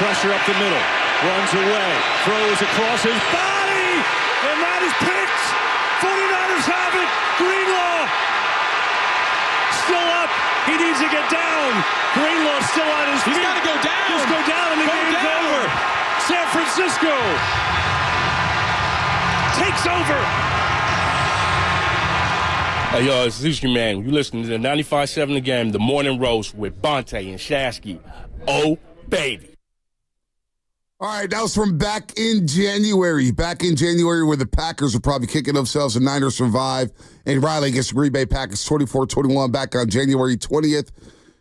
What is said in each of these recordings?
Pressure up the middle. Runs away. Throws across his body. And that is picked. 49ers have it. Greenlaw. Still up. He needs to get down. Greenlaw still on his feet. He's got to go down. Just go down and the game's over. San Francisco takes over. Hey, yo, it's Zuski, man. You listening to the 95.7 The Game, The Morning Roast with Bonte and Shasky. Oh, baby. All right, that was from back in January. Back in January where the Packers are probably kicking themselves and Niners survive. And Riley against the Green Bay Packers 24-21 back on January 20th.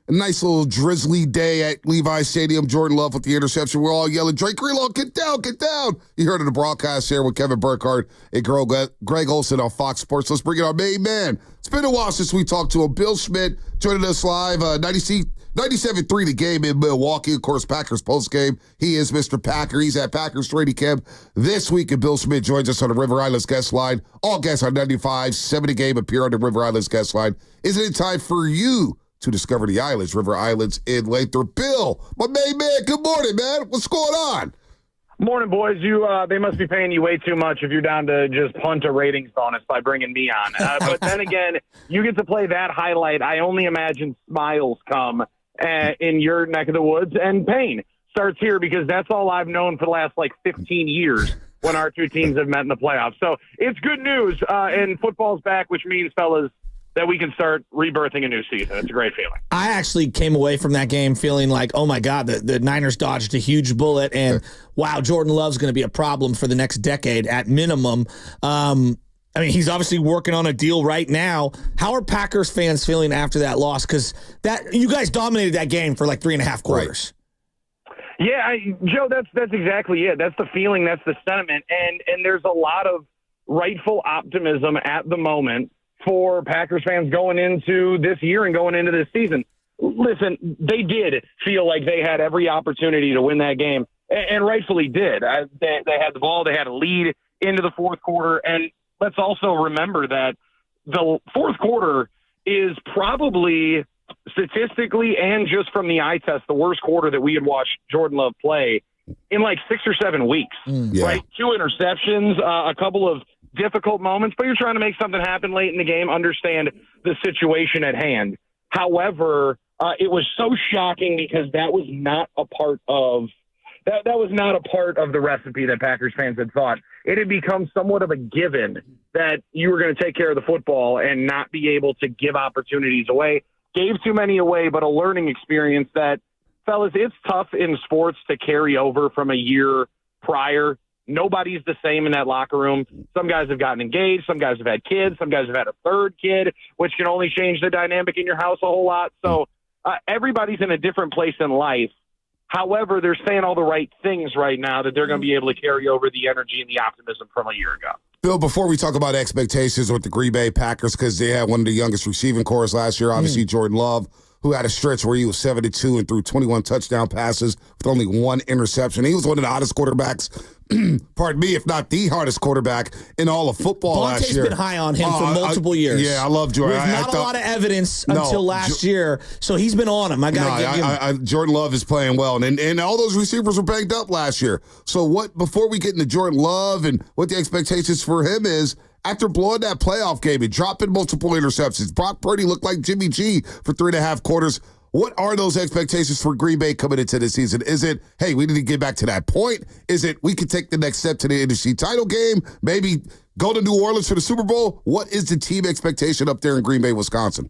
A nice little drizzly day at Levi Stadium. Jordan Love with the interception. We're all yelling, Drake Greenlaw, get down, get down. You heard of the broadcast here with Kevin Burkhardt and Greg Olson on Fox Sports. Let's bring in our main man. It's been a while since we talked to him. Bill Schmid joining us live, 97.3 The Game in Milwaukee. Of course, Packers postgame. He is Mr. Packer. He's at Packers training camp this week, and Bill Schmid joins us on the River Islands guest line. All guests on 95.7 The Game appear on the River Islands guest line. Isn't it time for you to discover the islands, River Islands in Lathrop? Bill, my main man, good morning, man. What's going on? Morning, boys. They must be paying you way too much if you're down to just punt a ratings bonus by bringing me on. But then again, you get to play that highlight. I only imagine smiles come in your neck of the woods, and pain starts here because that's all I've known for the last, 15 years when our two teams have met in the playoffs. So it's good news, and football's back, which means, fellas, that we can start rebirthing a new season. It's a great feeling. I actually came away from that game feeling like, oh, my God, the Niners dodged a huge bullet, and, wow, Jordan Love's going to be a problem for the next decade at minimum. He's obviously working on a deal right now. How are Packers fans feeling after that loss? Because you guys dominated that game for 3.5 quarters. Right. Yeah, Joe, that's exactly it. That's the feeling. That's the sentiment. And there's a lot of rightful optimism at the moment for Packers fans going into this year and going into this season. Listen, they did feel like they had every opportunity to win that game, and rightfully did. They had the ball. They had a lead into the fourth quarter, and let's also remember that the fourth quarter is probably statistically and just from the eye test the worst quarter that we had watched Jordan Love play in 6 or 7 weeks, right? 2 interceptions, a couple of difficult moments, but you're trying to make something happen late in the game, understand the situation at hand. However, it was so shocking because that was not a part of that was not a part of the recipe that Packers fans had thought. It had become somewhat of a given that you were going to take care of the football and not be able to give opportunities away. Gave too many away, but a learning experience that, fellas, it's tough in sports to carry over from a year prior. Nobody's the same in that locker room. Some guys have gotten engaged. Some guys have had kids. Some guys have had a third kid, which can only change the dynamic in your house a whole lot. So everybody's in a different place in life. However, they're saying all the right things right now that they're going to be able to carry over the energy and the optimism from a year ago. Bill, before we talk about expectations with the Green Bay Packers, because they had one of the youngest receiving corps last year, obviously Jordan Love, who had a stretch where he was 7-2 and threw 21 touchdown passes with only 1 interception. He was one of the hottest quarterbacks, pardon me, if not the hardest quarterback in all of football last year. Bonte's been high on him for multiple years. Yeah, I love Jordan. With not a lot of evidence until last year, so he's been on him. I got to give him. Jordan Love is playing well, and all those receivers were banged up last year. So before we get into Jordan Love and what the expectations for him is, after blowing that playoff game and dropping multiple interceptions, Brock Purdy looked like Jimmy G for 3.5 quarters. What are those expectations for Green Bay coming into the season? Is it, hey, we need to get back to that point? Is it we could take the next step to the NFC title game? Maybe go to New Orleans for the Super Bowl? What is the team expectation up there in Green Bay, Wisconsin?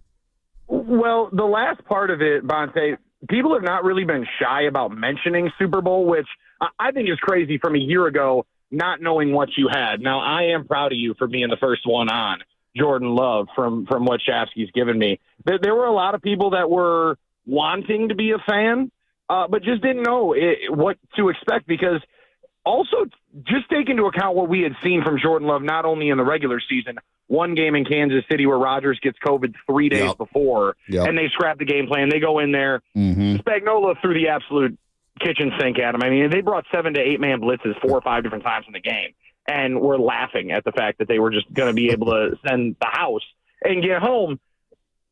Well, the last part of it, Bonte, people have not really been shy about mentioning Super Bowl, which I think is crazy from a year ago, not knowing what you had. Now, I am proud of you for being the first one on Jordan Love from what Shafsky's given me. There were a lot of people that were wanting to be a fan, but just didn't know what to expect, because also just take into account what we had seen from Jordan Love, not only in the regular season, one game in Kansas City where Rodgers gets COVID 3 days before, and they scrap the game plan. They go in there. Spagnuolo threw the absolute kitchen sink at him. I mean, they brought 7 to 8 man blitzes 4 or 5 different times in the game, and we're laughing at the fact that they were just going to be able to send the house and get home.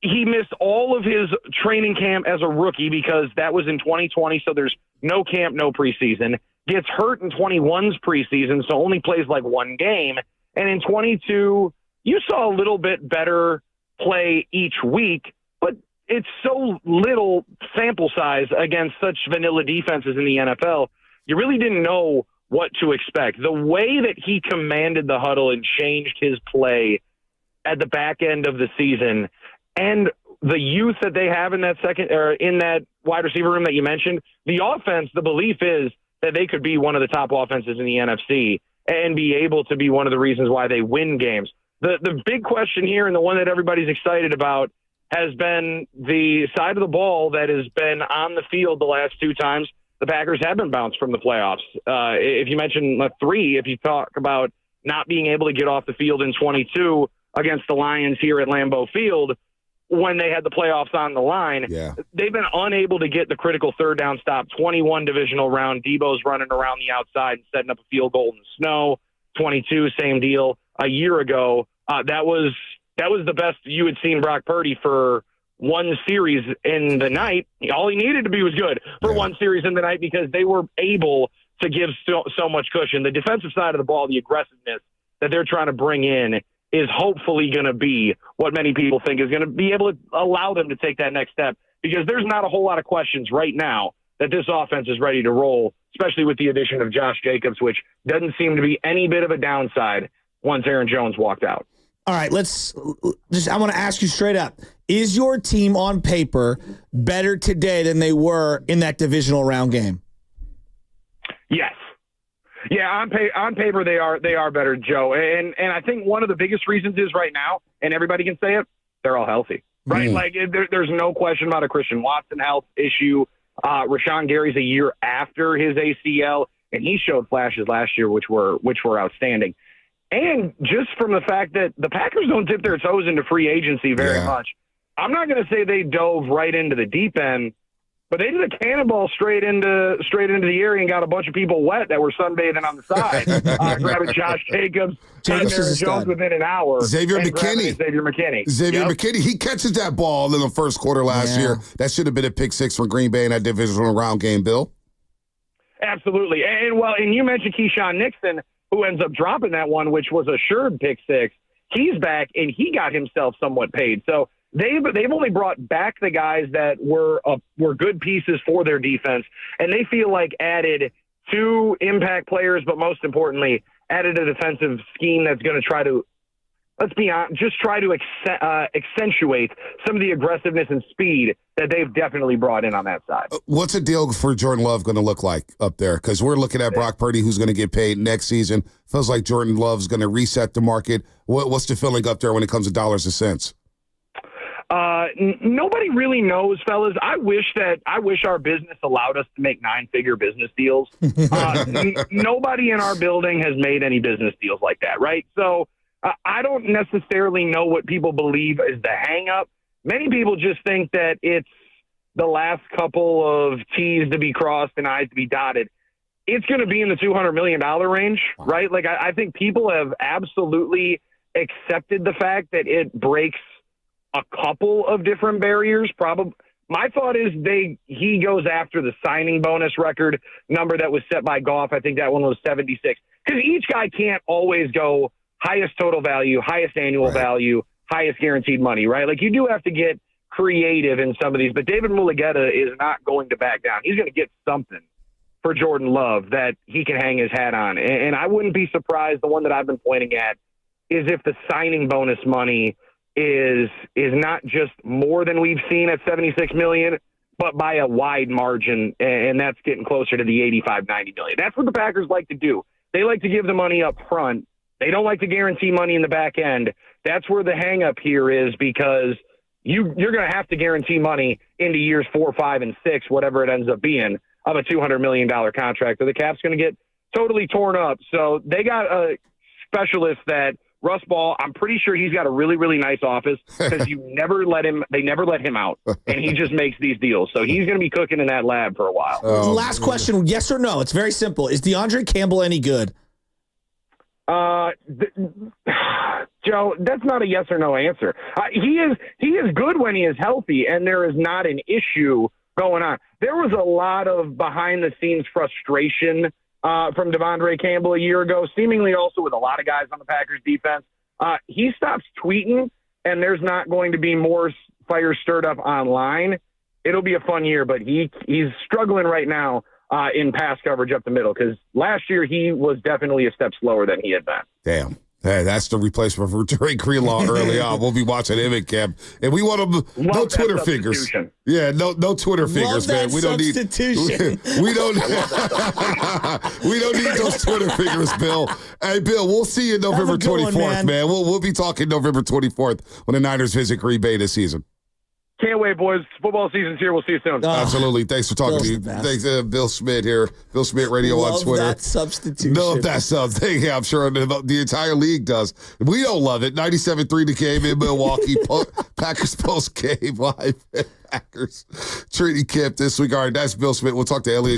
he missed all of his training camp as a rookie because that was in 2020, so there's no camp, no preseason. Gets hurt in 21's preseason, so only plays like one game. And in 22, you saw a little bit better play each week, but it's so little sample size against such vanilla defenses in the NFL. You really didn't know what to expect. The way that he commanded the huddle and changed his play at the back end of the season, and the youth that they have in that second or in that wide receiver room that you mentioned, the offense, the belief is that they could be one of the top offenses in the NFC and be able to be one of the reasons why they win games. The big question here, and the one that everybody's excited about, has been the side of the ball that has been on the field the last two times the Packers have been bounced from the playoffs. If you mention 3, if you talk about not being able to get off the field in 22 against the Lions here at Lambeau Field when they had the playoffs on the line, they've been unable to get the critical third down stop. 21 divisional round, Debo's running around the outside and setting up a field goal in the snow. 22, same deal. A year ago, that was the best you had seen Brock Purdy for one series in the night. All he needed to be was good for one series in the night because they were able to give so much cushion. The defensive side of the ball, the aggressiveness that they're trying to bring in is hopefully going to be what many people think is going to be able to allow them to take that next step, because there's not a whole lot of questions right now that this offense is ready to roll, especially with the addition of Josh Jacobs, which doesn't seem to be any bit of a downside once Aaron Jones walked out. All right, I want to ask you straight up. Is your team on paper better today than they were in that divisional round game? Yes. Yeah, on paper they are better, Joe. And I think one of the biggest reasons is right now, and everybody can say it, they're all healthy. Right? Like there's no question about a Christian Watson health issue. Rashawn Gary's a year after his ACL, and he showed flashes last year which were outstanding. And just from the fact that the Packers don't dip their toes into free agency very much. I'm not going to say they dove right into the deep end, but they did a cannonball straight into the area and got a bunch of people wet that were sunbathing on the side, grabbing Josh Jacobs, Aaron Jones within an hour. Xavier McKinney, he catches that ball in the first quarter last year. That should have been a pick six for Green Bay in that divisional round game, Bill. Absolutely. And you mentioned Keyshawn Nixon, who ends up dropping that one, which was assured pick six. He's back, and he got himself somewhat paid. So they've only brought back the guys that were good pieces for their defense, and they feel like added 2 impact players, but most importantly, added a defensive scheme that's going to try to, let's be honest, just try to accentuate some of the aggressiveness and speed that they've definitely brought in on that side. What's a deal for Jordan Love going to look like up there? Because we're looking at Brock Purdy, who's going to get paid next season. Feels like Jordan Love's going to reset the market. What's the feeling up there when it comes to dollars and cents? Nobody really knows, fellas. I wish our business allowed us to make 9-figure business deals. Nobody in our building has made any business deals like that, right? So I don't necessarily know what people believe is the hang-up. Many people just think that it's the last couple of T's to be crossed and I's to be dotted. It's going to be in the $200 million range, right? Like I think people have absolutely accepted the fact that it breaks a couple of different barriers. Probably, my thought is he goes after the signing bonus record number that was set by Goff. I think that one was 76. Because each guy can't always go highest total value, highest annual value, highest guaranteed money, right? Like you do have to get creative in some of these. But David Mulligeta is not going to back down. He's going to get something for Jordan Love that he can hang his hat on. And I wouldn't be surprised. The one that I've been pointing at is if the signing bonus money is not just more than we've seen at $76 million, but by a wide margin, and that's getting closer to the $85-90 million. That's what the Packers like to do. They like to give the money up front. They don't like to guarantee money in the back end. That's where the hang-up here is, because you're going to have to guarantee money into years 4, 5, and 6, whatever it ends up being, of a $200 million contract. So the cap's going to get totally torn up. So they got a specialist that Russ Ball, I'm pretty sure he's got a really, really nice office, because they never let him out, and he just makes these deals. So he's going to be cooking in that lab for a while. Last question, yes or no? It's very simple. Is DeAndre Campbell any good? Joe, that's not a yes or no answer. He is good when he is healthy, and there is not an issue going on. There was a lot of behind-the-scenes frustration from Devondre Campbell a year ago, seemingly also with a lot of guys on the Packers defense. He stops tweeting, and there's not going to be more fire stirred up online. It'll be a fun year, but he's struggling right now in pass coverage up the middle, because last year he was definitely a step slower than he had been. Damn. Hey, that's the replacement for Dre Greenlaw early on. We'll be watching him in camp. And we want him, no Twitter fingers. Yeah, no Twitter fingers, man. We don't need we don't need those Twitter fingers, Bill. Hey, Bill, we'll see you November 24th, man. We'll be talking November 24th when the Niners visit Green Bay this season. Can't wait, boys. Football season's here. We'll see you soon. Absolutely. Thanks for talking to you. Thanks, Bill Schmid here. Bill Schmid Radio on Twitter. That substitution. Love that something. Yeah, I'm sure the entire league does. We don't love it. 97.3 The Game in Milwaukee. Packers post game live. Packers. Treaty Kip this week. All right, that's Bill Schmid. We'll talk to Elliot.